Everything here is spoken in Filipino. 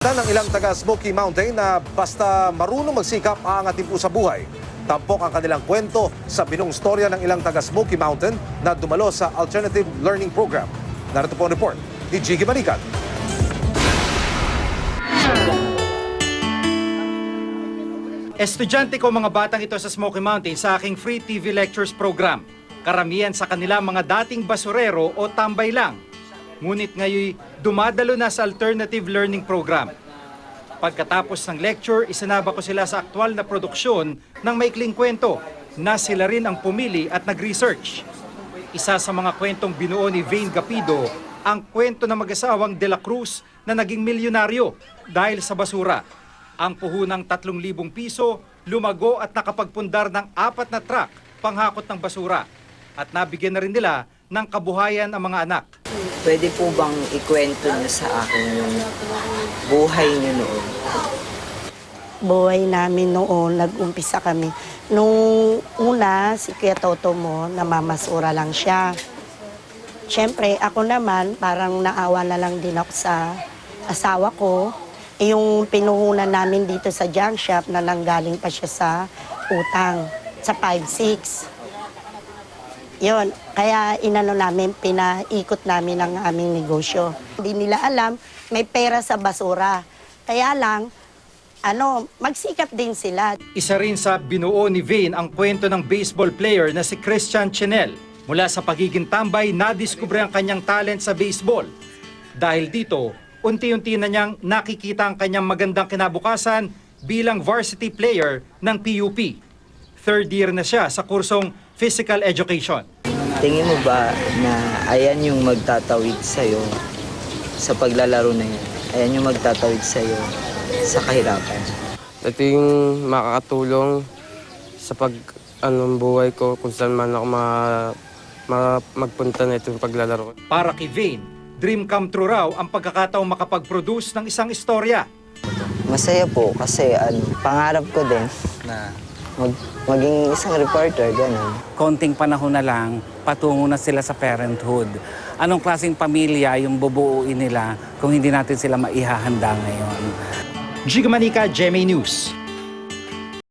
Ng ilang taga Smoky Mountain na basta marunong magsikap aangatin po sa buhay. Tampok ang kanilang kwento sa binong storya ng ilang taga Smoky Mountain na dumalo sa Alternative Learning Program. Narito po ang report ni Jiggy Manikan. Estudyante ko mga batang ito sa Smoky Mountain sa aking free TV lectures program. Karamihan sa kanila mga dating basurero o tambay lang. Ngunit ngayon dumadalo na sa Alternative Learning Program. Pagkatapos ng lecture, isinaba ko sila sa aktwal na produksyon ng maikling kwento na sila rin ang pumili at nag-research. Isa sa mga kwentong binuo ni Vane Gapido, ang kwento ng mag-asawang De La Cruz na naging milyonaryo dahil sa basura. Ang puhunang 3,000 piso, lumago at nakapagpundar ng 4 na truck panghakot ng basura. At nabigyan na rin nila ng kabuhayan ang mga anak. Pwede po bang ikwento niyo sa akin yung buhay niyo noon? Buhay namin noon, nag-umpisa kami. Nung una, si Kuya Toto mo, namamasura lang siya. Siyempre, ako naman, parang naawa na lang din ako sa asawa ko. Yung pinuhunan namin dito sa junk shop na nanggaling pa siya sa utang, sa 5-6. Yun, kaya inano namin, pinaikot namin ang aming negosyo. Hindi nila alam, may pera sa basura. Kaya lang, magsikap din sila. Isa rin sa binuo ni Vane ang kwento ng baseball player na si Christian Chenel. Mula sa pagiging tambay, nadiskubre ang kanyang talent sa baseball. Dahil dito, unti-unti na niyang nakikita ang kanyang magandang kinabukasan bilang varsity player ng PUP. Third year na siya sa kursong Physical Education. Tingin mo ba na ayan yung magtatawid sa'yo sa paglalaro na yan? Ayan yung magtatawid sa'yo sa kahirapan? Ito yung makakatulong sa buhay ko kung saan man ako magpunta na itong paglalaro. Para kay Vane, dream come true raw ang pagkakataong makapag-produce ng isang istorya. Masaya po kasi pangarap ko din na maging isang reporter, gano'n. Konting panahon na lang, patungo na sila sa parenthood. Anong klaseng pamilya yung bubuuin nila kung hindi natin sila maihahanda ngayon? Jiggy Manika, GMA News.